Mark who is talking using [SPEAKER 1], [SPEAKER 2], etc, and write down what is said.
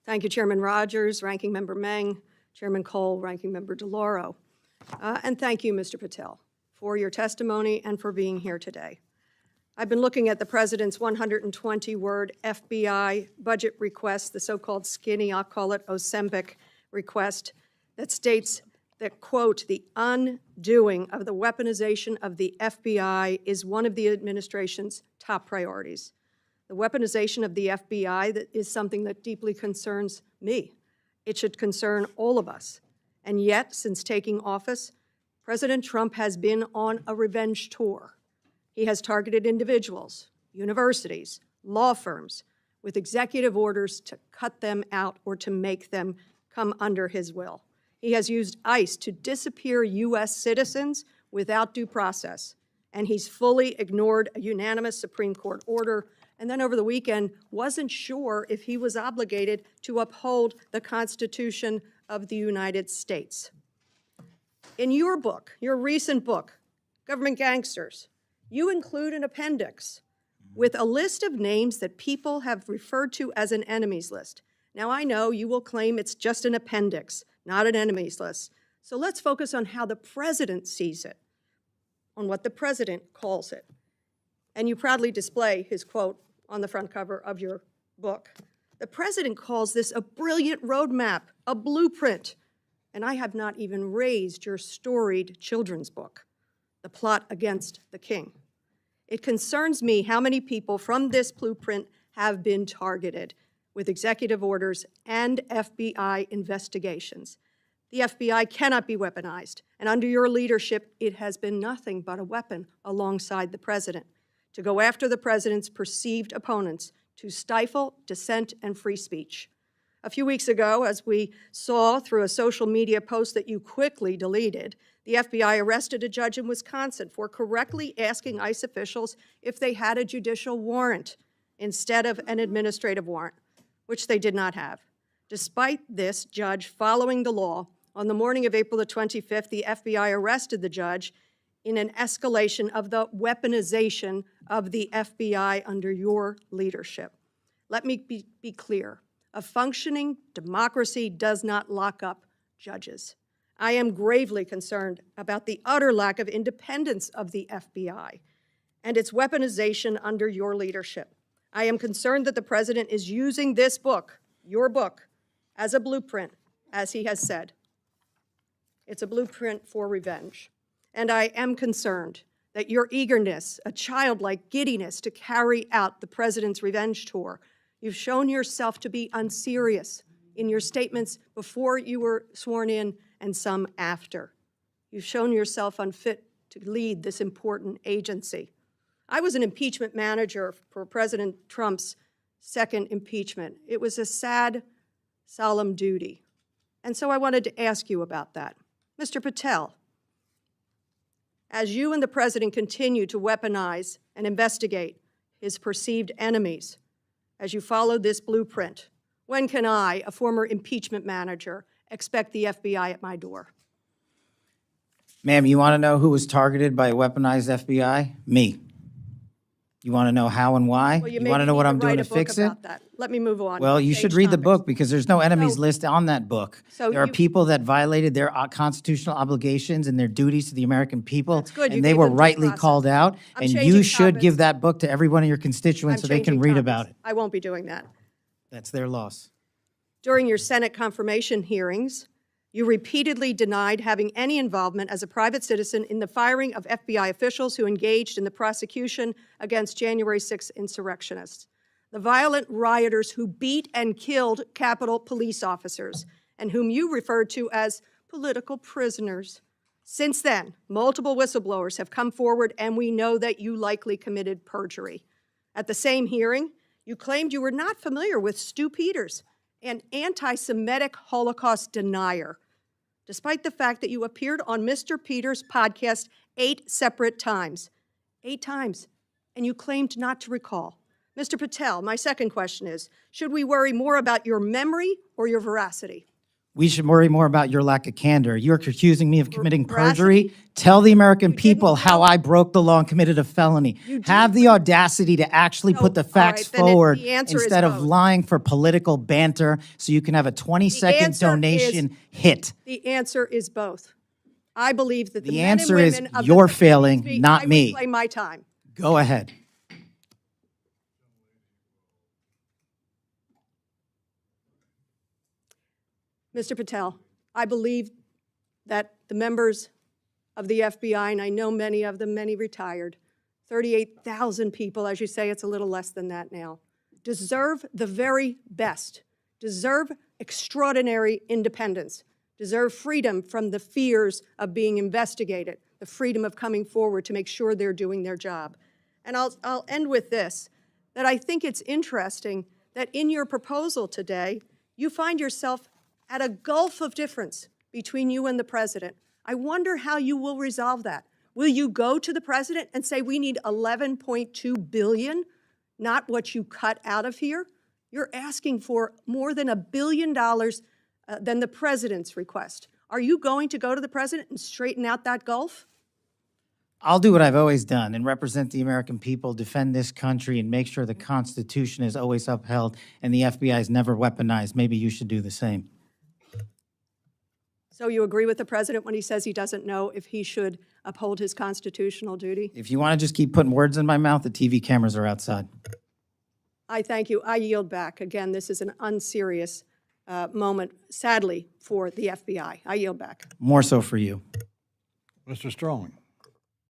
[SPEAKER 1] Thank you, Chairman Rogers, Ranking Member Meng, Chairman Cole, Ranking Member DeLauro. And thank you, Mr. Patel, for your testimony and for being here today. I've been looking at the President's 120-word FBI budget request, the so-called skinny, I'll call it Ozempic request, that states that, quote, the undoing of the weaponization of the FBI is one of the administration's top priorities. The weaponization of the FBI that is something that deeply concerns me. It should concern all of us. And yet, since taking office, President Trump has been on a revenge tour. He has targeted individuals, universities, law firms, with executive orders to cut them out or to make them come under his will. He has used ICE to disappear U.S. citizens without due process, and he's fully ignored a unanimous Supreme Court order, and then over the weekend wasn't sure if he was obligated to uphold the Constitution of the United States. In your book, your recent book, Government Gangsters, you include an appendix with a list of names that people have referred to as an enemies list. Now, I know you will claim it's just an appendix, not an enemies list. So let's focus on how the president sees it, on what the president calls it. And you proudly display his quote on the front cover of your book. The president calls this a brilliant roadmap, a blueprint. And I have not even raised your storied children's book, The Plot Against the King. It concerns me how many people from this blueprint have been targeted with executive orders and FBI investigations. The FBI cannot be weaponized, and under your leadership, it has been nothing but a weapon alongside the president to go after the president's perceived opponents, to stifle dissent and free speech. A few weeks ago, as we saw through a social media post that you quickly deleted, the FBI arrested a judge in Wisconsin for correctly asking ICE officials if they had a judicial warrant instead of an administrative warrant, which they did not have. Despite this judge following the law, on the morning of April the 25th, the FBI arrested the judge in an escalation of the weaponization of the FBI under your leadership. Let me be clear. A functioning democracy does not lock up judges. I am gravely concerned about the utter lack of independence of the FBI and its weaponization under your leadership. I am concerned that the president is using this book, your book, as a blueprint, as he has said. It's a blueprint for revenge. And I am concerned that your eagerness, a childlike giddiness to carry out the president's revenge tour, you've shown yourself to be unserious in your statements before you were sworn in and some after. You've shown yourself unfit to lead this important agency. I was an impeachment manager for President Trump's second impeachment. It was a sad, solemn duty. And so I wanted to ask you about that. Mr. Patel, as you and the president continue to weaponize and investigate his perceived enemies, as you follow this blueprint, when can I, a former impeachment manager, expect the FBI at my door?
[SPEAKER 2] Ma'am, you want to know who was targeted by a weaponized FBI? Me. You want to know how and why?
[SPEAKER 1] Well,
[SPEAKER 2] you want to know what I'm doing to fix it?
[SPEAKER 1] That. Let me move on.
[SPEAKER 2] Well, you should read the book because there's no enemies
[SPEAKER 1] So-
[SPEAKER 2] list on that book.
[SPEAKER 1] So
[SPEAKER 2] There are
[SPEAKER 1] you-
[SPEAKER 2] people that violated their constitutional obligations and their duties to the American people.
[SPEAKER 1] That's good. You
[SPEAKER 2] And they
[SPEAKER 1] gave
[SPEAKER 2] were
[SPEAKER 1] them due
[SPEAKER 2] rightly
[SPEAKER 1] process.
[SPEAKER 2] called out.
[SPEAKER 1] I'm
[SPEAKER 2] And you
[SPEAKER 1] changing
[SPEAKER 2] should
[SPEAKER 1] topics.
[SPEAKER 2] give that book to every one of your constituents so they can
[SPEAKER 1] changing
[SPEAKER 2] read
[SPEAKER 1] topics.
[SPEAKER 2] about it.
[SPEAKER 1] I won't be doing that.
[SPEAKER 2] That's their loss.
[SPEAKER 1] During your Senate confirmation hearings, you repeatedly denied having any involvement as a private citizen in the firing of FBI officials who engaged in the prosecution against January 6th insurrectionists, the violent rioters who beat and killed Capitol police officers, and whom you referred to as political prisoners. Since then, multiple whistleblowers have come forward, and we know that you likely committed perjury. At the same hearing, you claimed you were not familiar with Stu Peters, an anti-Semitic Holocaust denier, despite the fact that you appeared on Mr. Peters' podcast 8 separate times. 8 times, and you claimed not to recall. Mr. Patel, my second question is, should we worry more about your memory or your veracity?
[SPEAKER 2] We should worry more about your lack of candor. You're accusing me of committing
[SPEAKER 1] Veracity?
[SPEAKER 2] perjury. Tell the American
[SPEAKER 1] didn't
[SPEAKER 2] people how
[SPEAKER 1] know?
[SPEAKER 2] I broke the law and committed a felony.
[SPEAKER 1] You
[SPEAKER 2] Have
[SPEAKER 1] didn't
[SPEAKER 2] the audacity to actually
[SPEAKER 1] So,
[SPEAKER 2] put the
[SPEAKER 1] all
[SPEAKER 2] facts
[SPEAKER 1] right, then
[SPEAKER 2] forward
[SPEAKER 1] the answer is
[SPEAKER 2] instead of
[SPEAKER 1] both.
[SPEAKER 2] lying for political banter so you can have a 20-second
[SPEAKER 1] answer
[SPEAKER 2] donation hit.
[SPEAKER 1] The answer is both. I believe that the
[SPEAKER 2] The
[SPEAKER 1] men and
[SPEAKER 2] answer is
[SPEAKER 1] women of
[SPEAKER 2] you're
[SPEAKER 1] the,
[SPEAKER 2] failing,
[SPEAKER 1] Excuse me,
[SPEAKER 2] not
[SPEAKER 1] I
[SPEAKER 2] me.
[SPEAKER 1] reclaim my time.
[SPEAKER 2] Go ahead.
[SPEAKER 1] Mr. Patel, I believe that the members of the FBI, and I know many of them, many retired, 38,000 people, as you say, it's a little less than that now, deserve the very best, deserve extraordinary independence, deserve freedom from the fears of being investigated, the freedom of coming forward to make sure they're doing their job. And I'll end with this, that I think it's interesting that in your proposal today, you find yourself at a gulf of difference between you and the president. I wonder how you will resolve that. Will you go to the president and say, we need $11.2 billion, not what you cut out of here? You're asking for more than $1 billion than the president's request. Are you going to go to the president and straighten out that gulf?
[SPEAKER 2] I'll do what I've always done and represent the American people, defend this country, and make sure the Constitution is always upheld and the FBI is never weaponized. Maybe you should do the same.
[SPEAKER 1] So you agree with the president when he says he doesn't know if he should uphold his constitutional duty?
[SPEAKER 2] If you want to just keep putting words in my mouth, the TV cameras are outside.
[SPEAKER 1] I thank you. I yield back. Again, this is an unserious moment, sadly, for the FBI. I yield back.
[SPEAKER 2] More so for you.
[SPEAKER 3] Mr. Strong.